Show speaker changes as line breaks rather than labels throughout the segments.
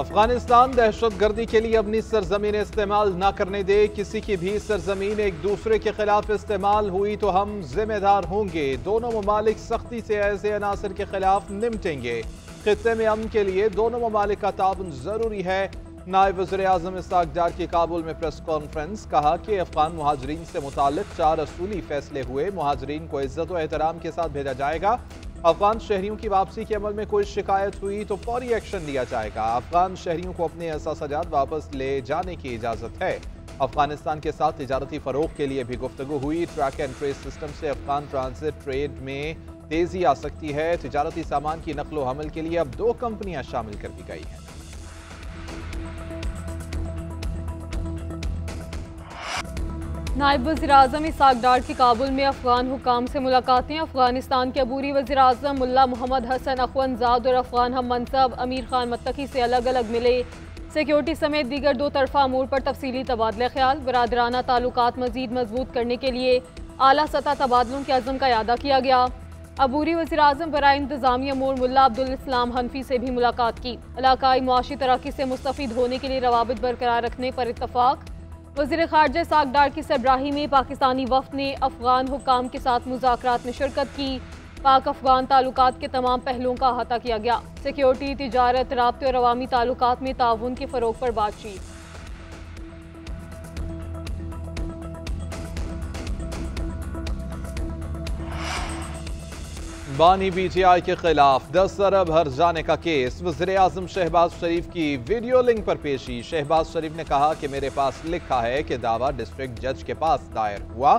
अफगानिस्तान दहशत गर्दी के लिए अपनी सरजमीन इस्तेमाल न करने दे। किसी की भी सरजमीन एक दूसरे के खिलाफ इस्तेमाल हुई तो हम जिम्मेदार होंगे। दोनों ममालिक सख्ती से ऐसे अनासर के खिलाफ निपटेंगे। खित्ते में अमन के लिए दोनों ममालिक का ताउन जरूरी है। नायब वज़ीर आज़म इस्हाक डार की काबुल में प्रेस कॉन्फ्रेंस। कहा कि अफगान मुहाजिरीन से मुताल्लिक 4 असूली फैसले हुए। मुहाजिरीन को इज्जत और एहतराम के साथ भेजा जाएगा। अफगान शहरियों की वापसी के अमल में कोई शिकायत हुई तो फौरी एक्शन लिया जाएगा। अफगान शहरियों को अपने असासाजात वापस ले जाने की इजाजत है। अफगानिस्तान के साथ तिजारती फरोग के लिए भी गुफ्तगू हुई। ट्रैक एंड ट्रेस सिस्टम से अफगान ट्रांजिट ट्रेड में तेजी आ सकती है। तिजारती सामान की नकलो हमल के लिए अब 2 कंपनियां शामिल कर दी गई हैं।
नायब वज़ीर आज़म इस्हाक डार की काबुल में अफगान हुकाम से मुलाकातें। अफगानिस्तान के अबूरी वज़ीर आज़म मुल्ला मोहम्मद हसन अखवंजाद और अफगान हम मनसब अमीर खान मत्तकी से अलग अलग मिले। सिक्योरिटी समेत दीगर 2 तरफ़ा अमूर पर तफसीली तबादला ख्याल। बरादराना ताल्लुकात मज़ीद मजबूत करने के लिए आला सतह तबादलों के अज़्म का इयादा किया गया। अबूरी वज़ीर आज़म बराए इंतज़ामी अमूर मुल्ला अब्दुल इस्लाम हनफी से भी मुलाकात की। इलाकाई मुआशी तरक्की से मुस्तफ़ीद होने के लिए रवाबित बरकरार रखने पर इत्तफ़ाक़। वज़ीर ख़ारजा इस्हाक डार की सरबराही में पाकिस्तानी वफ़द ने अफ़गान हुक्काम के साथ मुज़ाकरात में शिरकत की। पाक अफ़गान ताल्लुकात के तमाम पहलुओं का अहाता किया गया। सिक्योरिटी, तिजारत, राब्ते और अवामी ताल्लुकात में ताउन के फ़रोग़ पर बातचीत।
बानी BTI के खिलाफ 10 अरब हर जाने का केस। वज़ीर आज़म शहबाज शरीफ की वीडियो लिंक पर पेशी। शहबाज शरीफ ने कहा कि मेरे पास लिखा है कि दावा डिस्ट्रिक्ट जज के पास दायर हुआ।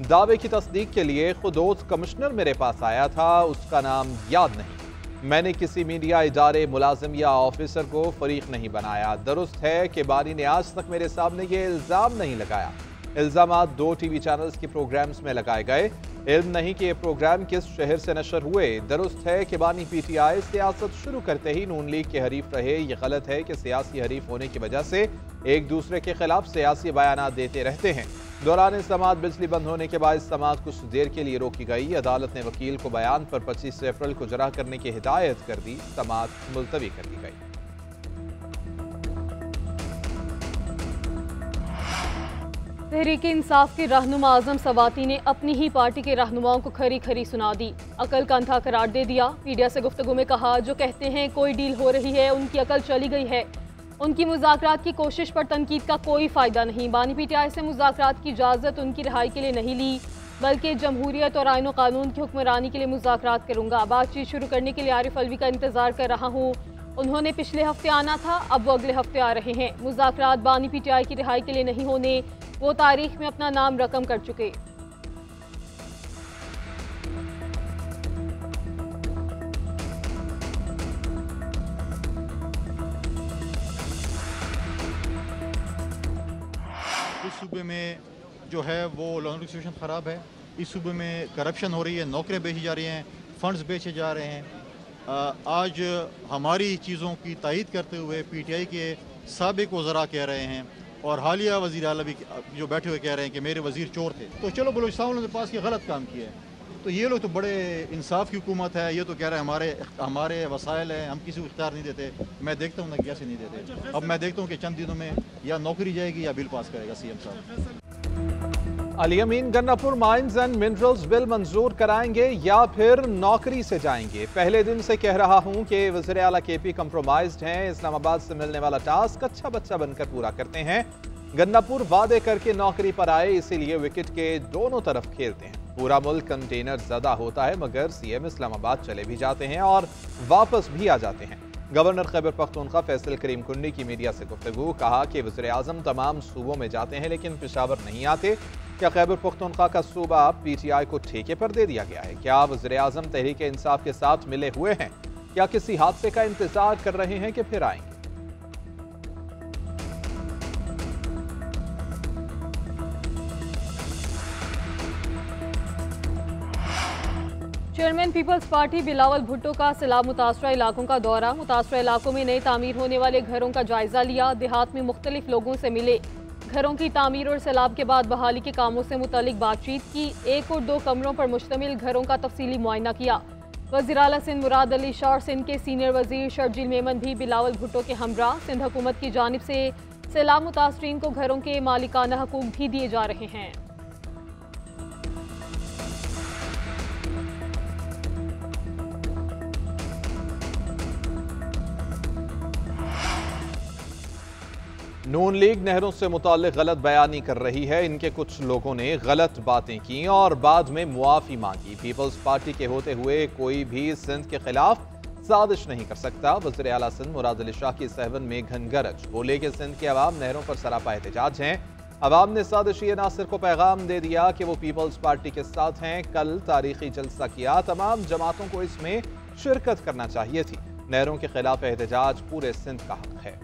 दावे की तस्दीक के लिए खुद कमिश्नर मेरे पास आया था, उसका नाम याद नहीं। मैंने किसी मीडिया इदारे, मुलाजिम या ऑफिसर को फरीक नहीं बनाया। दुरुस्त है कि बानी ने आज तक मेरे सामने ये इल्ज़ाम नहीं लगाया। इल्ज़ामात 2 TV चैनल्स के प्रोग्राम्स में लगाए गए। इल्म नहीं कि ये प्रोग्राम किस शहर से नशर हुए। दुरुस्त है कि बानी PTI सियासत शुरू करते ही नून लीग के हरीफ रहे। ये गलत है कि सियासी हरीफ होने की वजह से एक दूसरे के खिलाफ सियासी बयानात देते रहते हैं। दौरान समाअत बिजली बंद होने के बाद समाअत कुछ देर के लिए रोकी गई। अदालत ने वकील को बयान पर 25 अप्रैल को जरा करने की हिदायत कर दी। समाअत मुलतवी कर दी गई।
तहरीक इंसाफ के रहनुमा आजम सवाती ने अपनी ही पार्टी के रहनुमाओं को खरी खरी सुना दी। अकल का अंधा करार दे दिया। मीडिया से गुफ्तगू में कहा, जो कहते हैं कोई डील हो रही है उनकी अकल चली गई है। उनकी मुज़ाकरात की कोशिश पर तनकीद का कोई फ़ायदा नहीं। बानी PTI से मुज़ाकरात की इजाज़त उनकी रिहाई के लिए नहीं ली, बल्कि जमहूरियत और आईन व कानून की हुक्मरानी के लिए मुज़ाकरात करूँगा। बातचीत शुरू करने के लिए आरिफ अलवी का इंतज़ार कर रहा हूँ। उन्होंने पिछले हफ्ते आना था, अब वो अगले हफ्ते आ रहे हैं। मुज़ाकरात बानी PTI की रिहाई के लिए नहीं होने, वो तारीख में अपना नाम रकम कर चुके।
इस सूबे में जो है वो लॉ एंड सिचुएशन ख़राब है। इस सूबे में करप्शन हो रही है, नौकरियां बेची जा रही हैं, फंड्स बेचे जा रहे हैं। आज हमारी चीज़ों की तायीद करते हुए PTI के साबिक वज़रा कह रहे हैं और हालिया वज़ीर आला भी जो बैठे हुए कह रहे हैं कि मेरे वज़ीर चोर थे। तो चलो बलूचिस्तान वालों के पास ये गलत काम किया है, तो ये लोग तो बड़े इंसाफ की हुकूमत है। ये तो कह रहे हैं हमारे वसाइल हैं, हम किसी को इख्तियार नहीं देते। मैं देखता हूँ ना कैसे नहीं देते। अब मैं देखता हूँ कि चंद दिनों में या नौकरी जाएगी या बिल पास करेगा CM साहब।
अली अमीन गन्नापुर माइंस एंड मिनरल्स बिल मंजूर कराएंगे या फिर नौकरी से जाएंगे। पहले दिन से कह रहा हूं कि वज़ीर आला KP कंप्रोमाइज्ड हैं। इस्लामाबाद से मिलने वाला टास्क अच्छा बच्चा बनकर पूरा करते हैं। गन्नापुर वादे करके नौकरी पर आए, इसीलिए विकेट के दोनों तरफ खेलते हैं। पूरा मुल्क कंटेनर ज़दा होता है, मगर CM इस्लामाबाद चले भी जाते हैं और वापस भी आ जाते हैं। गवर्नर खैबर पख्तूनख्वा फैसल करीम कुंडी की मीडिया से गुफ्तगू। कहा कि वज़ीर आज़म तमाम सूबों में जाते हैं लेकिन पेशावर नहीं आते। क्या खैबर पख्तूनख्वा का सूबा PTI को ठेके पर दे दिया गया है? क्या वज़ीर आज़म तहरीक इंसाफ के साथ मिले हुए हैं? क्या किसी हादसे का इंतजार कर रहे हैं कि फिर आएंगे?
चेयरमैन पीपल्स पार्टी बिलावल भुट्टो का सैलाब मुतासरा इलाकों का दौरा। मुतासरा इलाकों में नए तामीर होने वाले घरों का जायजा लिया। देहात में मुख्तलिफ लोगों से मिले। घरों की तामीर और सैलाब के बाद बहाली के कामों से मुतालिक बातचीत की। 1 और 2 कमरों पर मुश्तमिल घरों का तफसीली मुआयना किया। वज़ीर आला सिंध मुराद अली शाह और सिंध के सीनियर वजीर शर्जील मेमन भी बिलावल भुट्टो के हमरा। सिंध हुकूमत की जानिब से सैलाब मुतासरीन को घरों के मालिकाना हकूक भी दिए जा रहे हैं।
नून लीग नहरों से मुताल्लिक गलत बयानी कर रही है। इनके कुछ लोगों ने गलत बातें की और बाद में मुआफ़ी मांगी। पीपल्स पार्टी के होते हुए कोई भी सिंध के खिलाफ साजिश नहीं कर सकता। वज़ीर आला सिंध मुराद अली शाह की सहवन में घनगरज। बोले कि सिंध के अवाम नहरों पर सरापा एहतजाज हैं। अवाम ने साजिशी नासिर को पैगाम दे दिया कि वो पीपल्स पार्टी के साथ हैं। कल तारीखी जलसा किया। तमाम जमातों को इसमें शिरकत करना चाहिए थी। नहरों के खिलाफ एहतजाज पूरे सिंध का हक है।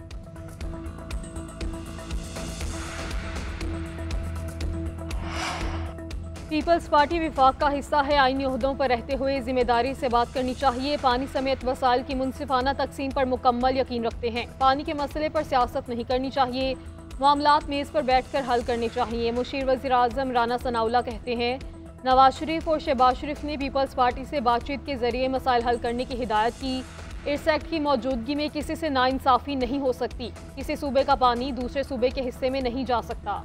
पीपल्स पार्टी विफाक का हिस्सा है। आईनी ओहदों पर रहते हुए जिम्मेदारी से बात करनी चाहिए। पानी समेत वसाइल की मुनसिफाना तकसीम पर मुकम्मल यकीन रखते हैं। पानी के मसले पर सियासत नहीं करनी चाहिए। मामलात मेज़ पर बैठकर हल करने चाहिए। मुशीर वज़ीर आज़म राना सनाउल्लाह कहते हैं, नवाज शरीफ और शहबाज शरीफ ने पीपल्स पार्टी से बातचीत के जरिए मसाइल हल करने की हिदायत की। इस एक्ट की मौजूदगी में किसी से नाइंसाफ़ी नहीं हो सकती। किसी सूबे का पानी दूसरे सूबे के हिस्से में नहीं जा सकता।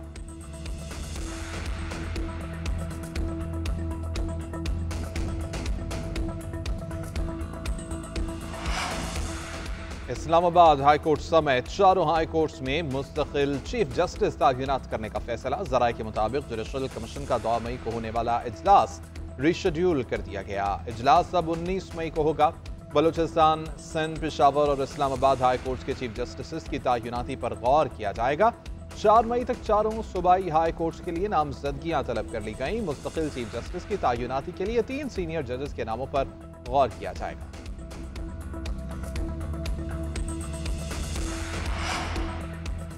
इस्लामाबाद हाई कोर्ट समेत चारों हाई कोर्ट्स में मुस्तकिल चीफ जस्टिस तैनात करने का फैसला। ज़राए के मुताबिक जुडिशल कमीशन का 2 मई को होने वाला इजलास रीशेड्यूल कर दिया गया। इजलास अब 19 मई को होगा। बलूचिस्तान, सिंध, पेशावर और इस्लामाबाद हाई कोर्ट्स के चीफ जस्टिस की तैनाती पर गौर किया जाएगा। 4 मई तक चारों सूबाई हाई कोर्ट्स के लिए नामजदगियां तलब कर ली गई। मुस्तकिल चीफ जस्टिस की तैनाती के लिए 3 सीनियर जजेस के नामों पर गौर किया जाएगा।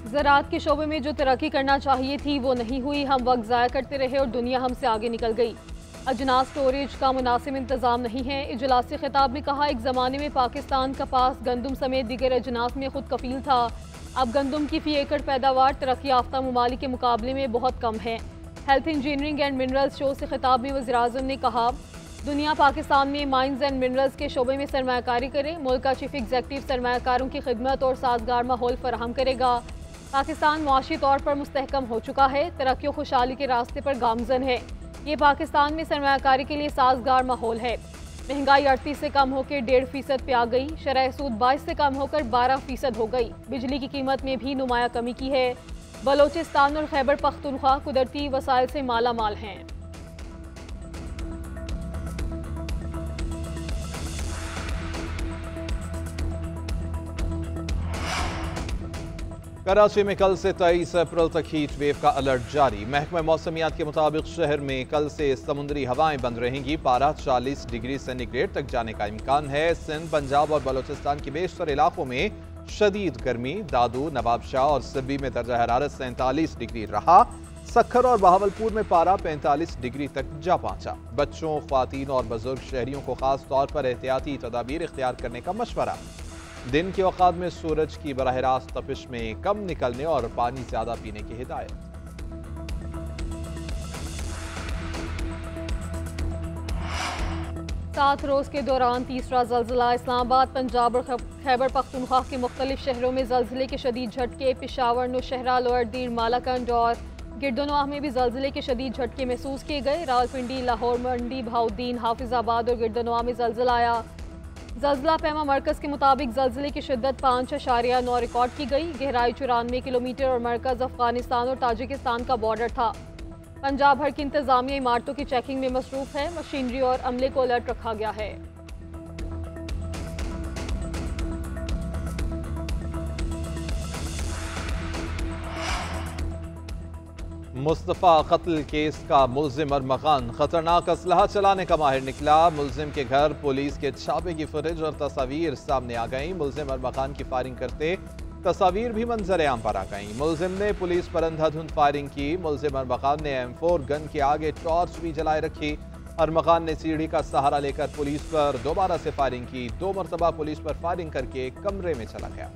ज़राअत के शोबे में जो तरक्की करना चाहिए थी वो नहीं हुई। हम वक्त ज़ाया करते रहे और दुनिया हमसे आगे निकल गई। अजनास स्टोरेज का मुनासिब इंतज़ाम नहीं है। इजलासी खिताब में कहा, एक ज़माने में पाकिस्तान कपास, गंदम समेत दीगर अजनास में खुद कफील था। अब गंदम की फ़ी एकड़ पैदावार तरक्की याफ्ता ममालिक के मुकाबले में बहुत कम है। Health engineering and minerals show से खिताब में वज़ीर आज़म ने कहा, दुनिया पाकिस्तान में माइंस एंड मिनरल्स के शोबे में सरमायाकारी करे। मुल्क का चीफ एग्जीक्यूटिव सरमायाकारों की खिदमत और साजगार माहौल फराहम करेगा। पाकिस्तान मुआशी तौर पर मुस्तहकम हो चुका है, तरक्की और खुशहाली के रास्ते पर गामजन है। ये पाकिस्तान में सरमायाकारी के लिए साजगार माहौल है। महंगाई 38 से कम होकर 1.5% पे आ गई। शरह सूद 22 से कम होकर 12% हो गई। बिजली की कीमत में भी नुमाया कमी की है। बलोचिस्तान और खैबर पख्तूनख्वा कुदरती वसाइल से माला माल हैं।
कराची में कल से 23 अप्रैल तक हीट वेव का अलर्ट जारी। महकमा मौसमियात के मुताबिक शहर में कल से समुद्री हवाएं बंद रहेंगी। पारा 40 डिग्री सेंटीग्रेड तक जाने का इम्कान है। सिंध, पंजाब और बलोचिस्तान के बेशतर इलाकों में शदीद गर्मी। दादू, नवाबशाह और सिब्बी में दर्जा हरारत 47 डिग्री रहा। सक्खर और बहावलपुर में पारा 45 डिग्री तक जा पहुंचा। बच्चों, ख्वातीन और बुजुर्ग शहरियों को खास तौर पर एहतियाती तदाबीर इख्तियार करने का मशवरा। दिन के औकात में सूरज की बराह रास्त तपिश में कम निकलने और पानी ज्यादा पीने की हिदायत।
सात रोज के दौरान तीसरा ज़लज़ला। इस्लामाबाद, पंजाब और खैबर पख्तूनख्वा के मुख्तलिफ शहरों में ज़लज़ले के शदीद झटके। पेशावर, नौशहरा, लोअर दीर, मालाकंड और गिरदोनवाह में भी ज़लज़ले के शदीद झटके महसूस किए गए। रावलपिंडी, लाहौर, मंडी, बहाउद्दीन, हाफिजाबाद और गिरदोनवाह में ज़लज़ला आया। ज़लज़ला पैमा मरकज़ के मुताबिक ज़लज़ले की शिद्दत 5.9 रिकॉर्ड की गई। गहराई 94 किलोमीटर और मरकज़ अफगानिस्तान और ताजिकिस्तान का बॉर्डर था। पंजाब भर की इंतजामिया इमारतों की चेकिंग में मसरूफ़ है। मशीनरी और अमले को अलर्ट रखा गया है।
मुस्तफ़ा कत्ल केस का मुल्जिम अरमगान खतरनाक असलहा चलाने का माहिर निकला। मुल्जिम के घर पुलिस के छापे की फुटेज और तस्वीर सामने आ गई। मुल्जिम अरमगान की फायरिंग करते तस्वीर भी मंजर आम पर आ गई। मुल्जिम ने पुलिस पर अंधाधुंध फायरिंग की। मुल्जिम अरमगान ने M4 गन के आगे टॉर्च भी जलाए रखी। अरमगान ने सीढ़ी का सहारा लेकर पुलिस पर दोबारा से फायरिंग की। 2 मरतबा पुलिस पर फायरिंग करके कमरे में चला गया।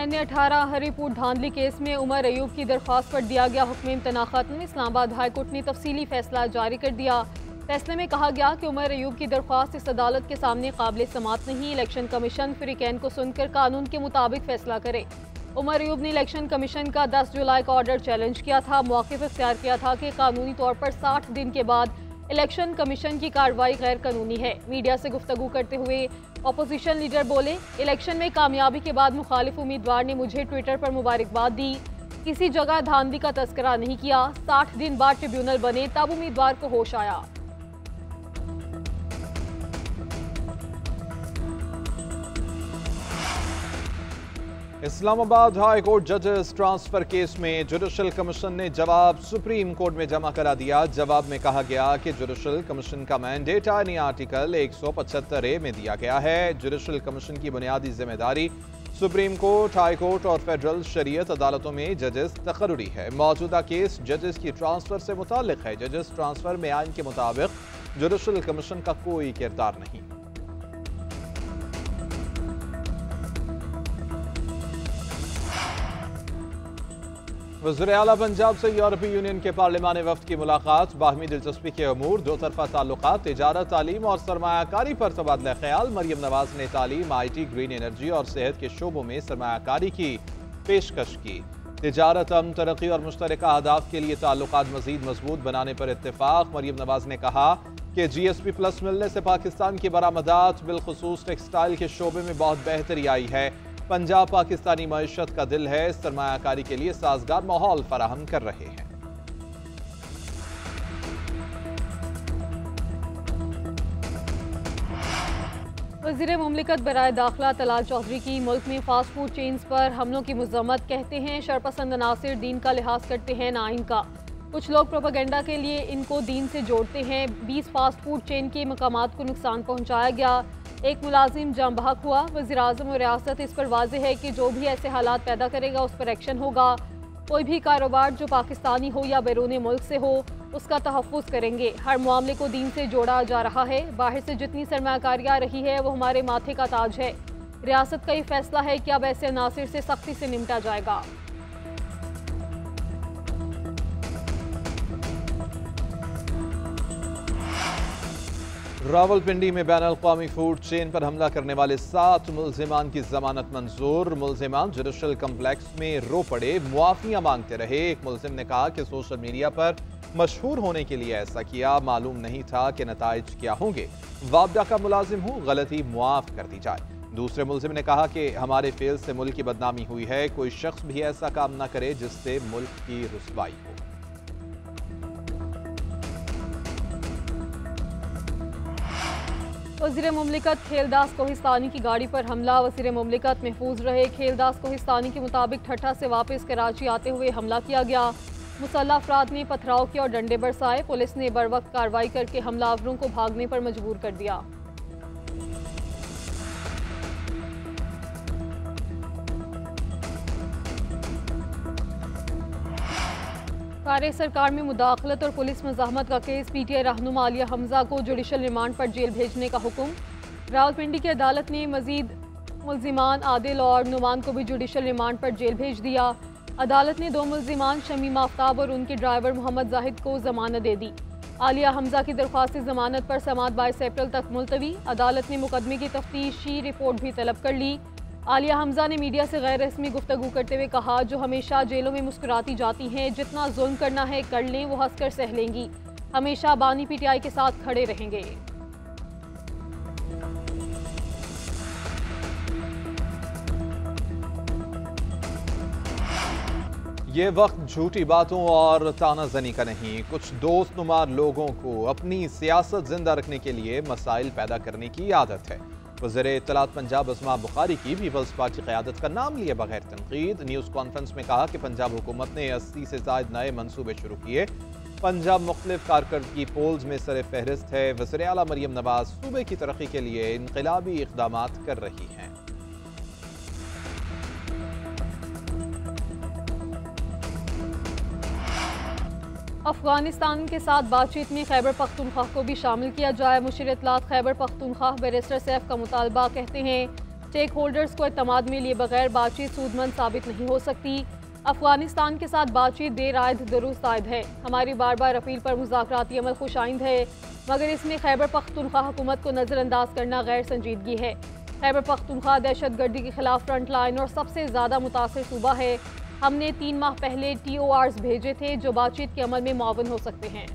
NA-18 हरिपुर धांधली केस में उमर अयूब की दरख्वास्त पर दिया गया हुक्म इम्तना खत्म। इस्लामाबाद हाई कोर्ट ने तफसीली फैसला जारी कर दिया। फैसले में कहा गया कि उमर अयूब की दरख्वास्त इस अदालत के सामने काबिल समात नहीं। इलेक्शन कमीशन फ्रीकैन को सुनकर कानून के मुताबिक फैसला करे। उमर अयूब ने इलेक्शन कमीशन का 10 जुलाई का ऑर्डर चैलेंज किया था। मौक़िफ़ इख्तियार किया था कि कानूनी तौर पर 60 दिन के बाद इलेक्शन कमीशन की कार्रवाई गैर कानूनी है। मीडिया से गुफ्तगू करते हुए अपोजिशन लीडर बोले, इलेक्शन में कामयाबी के बाद मुखालिफ उम्मीदवार ने मुझे ट्विटर पर मुबारकबाद दी। किसी जगह धांधली का तस्करा नहीं किया। 60 दिन बाद ट्रिब्यूनल बने तब उम्मीदवार को होश आया।
इस्लामाबाद हाई कोर्ट जजेस ट्रांसफर केस में जुडिशल कमीशन ने जवाब सुप्रीम कोर्ट में जमा करा दिया। जवाब में कहा गया कि जुडिशल कमीशन का मैंडेट आईनी आर्टिकल 175A में दिया गया है। जुडिशल कमीशन की बुनियादी जिम्मेदारी सुप्रीम कोर्ट, हाई कोर्ट और फेडरल शरीयत अदालतों में जजेस तकर्री है। मौजूदा केस जजेस की ट्रांसफर से मुताल्लिक है। जजेस ट्रांसफर में आइन के मुताबिक जुडिशल कमीशन का कोई किरदार नहीं। वज़ीर आला पंजाब से यूरोपीय यूनियन के पार्लिमानी वफ्द की मुलाकात। बाहमी दिलचस्पी के अमूर, दो तरफा ताल्लुकात, तिजारत, तालीम और सरमायाकारी पर तबादला ख्याल। मरियम नवाज ने तालीम, IT, ग्रीन एनर्जी और सेहत के शोबों में सरमायाकारी की पेशकश की। तिजारत, अमन, तरक्की और मुश्तरका अहदाफ के लिए ताल्लुकात मजीद मजबूत बनाने पर इत्तेफाक। मरियम नवाज ने कहा कि GSP+ मिलने से पाकिस्तान की बरामदात बिलखुसूस टेक्सटाइल के शोबे में बहुत बेहतरी आई है। पंजाब पाकिस्तानी मईशत का दिल है, सरमायाकारी के लिए साजगार माहौल फराहम कर रहे हैं।
वज़ीर मुमलिकत बराए दाखिला तलाल चौधरी की मुल्क में फास्ट फूड चेन्स पर हमलों की मज़म्मत। कहते हैं शरपसंद अनासिर दीन का लिहाज करते हैं ना आइन का। कुछ लोग प्रोपेगेंडा के लिए इनको दीन से जोड़ते हैं। 20 फास्ट फूड चेन के मकामात को नुकसान पहुँचाया गया। एक मुलाजिम जाम बहक हुआ। वज़ीर-ए-आज़म और रियासत इस पर वाज़े है कि जो भी ऐसे हालात पैदा करेगा उस पर एक्शन होगा। कोई भी कारोबार जो पाकिस्तानी हो या बैरून मुल्क से हो उसका तहफ़्फ़ुज़ करेंगे। हर मामले को दीन से जोड़ा जा रहा है। बाहर से जितनी सरमायाकारी आ रही है वो हमारे माथे का ताज है। रियासत का ये फैसला है कि अब ऐसे अनासिर से सख्ती से निपटा जाएगा।
रावलपिंडी में बैन अल-क़वामी फूड चेन पर हमला करने वाले 7 मुल्ज़िमान की जमानत मंजूर। मुल्ज़िमान जुडिशल कम्प्लेक्स में रो पड़े, मुआफ़िया मांगते रहे। एक मुल्ज़िम ने कहा कि सोशल मीडिया पर मशहूर होने के लिए ऐसा किया, मालूम नहीं था कि नताइज क्या होंगे। वाबडा का मुलाजिम हूँ, गलती मुआफ़ कर दी जाए। दूसरे मुल्ज़िम ने कहा कि हमारे फेल से मुल्क की बदनामी हुई है। कोई शख्स भी ऐसा काम न करे जिससे मुल्क की रुसवाई हो।
वज़ीर मुमलिकत खेलदास कोहिस्तानी की गाड़ी पर हमला। वज़ीर मुमलिकत महफूज रहे। खेलदास कोहिस्तानी के मुताबिक ठट्ठा से वापस कराची आते हुए हमला किया गया। मुसल्लह अफराद ने पथराव किया और डंडे बरसाए। पुलिस ने बरवक्त कार्रवाई करके हमलावरों को भागने पर मजबूर कर दिया। कार्य सरकार में मुदाखलत और पुलिस मज़ाहमत का केस। PTI रहनुमा आलिया हमजा को जुडिशल रिमांड पर जेल भेजने का हुक्म। रावलपिंडी की अदालत ने मजीद मुल्जिमान आदिल और नुमान को भी जुडिशल रिमांड पर जेल भेज दिया। अदालत ने 2 मुल्जिमान शमीमा आफ्ताब और उनके ड्राइवर मोहम्मद जाहिद को जमानत दे दी। आलिया हमजा की दरख्वास्त जमानत पर समाअत 22 अप्रैल तक मुलतवी। अदालत ने मुकदमे की तफ्तीशी रिपोर्ट भी तलब कर ली। आलिया हमजा ने मीडिया से गैर रस्मी गुफ्तगू करते हुए कहा, जो हमेशा जेलों में मुस्कुराती जाती हैं, जितना जुल्म करना है कर लें, वो हंसकर सह लेंगी। हमेशा बानी PTI के साथ खड़े रहेंगे।
ये वक्त झूठी बातों और तानाजनी का नहीं, कुछ दोस्तनुमा लोगों को अपनी सियासत जिंदा रखने के लिए मसाइल पैदा करने की आदत है। वज़ीर इत्तलात पंजाब अस्मा बुखारी की पीपल्स पार्टी क़यादत का नाम लिए बगैर तनकीद। न्यूज़ कॉन्फ्रेंस में कहा कि पंजाब हुकूमत ने 80 से ज़ायद नए मनसूबे शुरू किए। पंजाब मुख्तलिफ कारकर्दगी पोल्स में सर फहरिस्त है। वज़ीर आला मरियम नवाज सूबे की तरक्की के लिए इनकलाबी इक़दामात कर रही हैं।
अफगानिस्तान के साथ बातचीत में खैबर पख्तूनख्वा को भी शामिल किया जाए। मुशीर इत्तलात खैबर पख्तूनख्वा बैरिस्टर सैफ का मुतालबा। कहते हैं स्टेक होल्डर्स को एतमाद में लिए बगैर बातचीत सूदमंद साबित नहीं हो सकती। अफगानिस्तान के साथ बातचीत देर आयद दुरुस्त आयद है। हमारी बार बार अपील पर मुज़ाकराती अमल खुशाइंद है, मगर इसमें खैबर पख्तूनख्वा हुकूमत को नज़रअंदाज करना गैर संजीदगी है। खैबर पख्तूनख्वा दहशत गर्दी के खिलाफ फ्रंट लाइन और सबसे ज़्यादा मुतासिर सूबा है। हमने 3 माह पहले TORs भेजे थे जो बातचीत के अमल में मुआवन हो सकते हैं।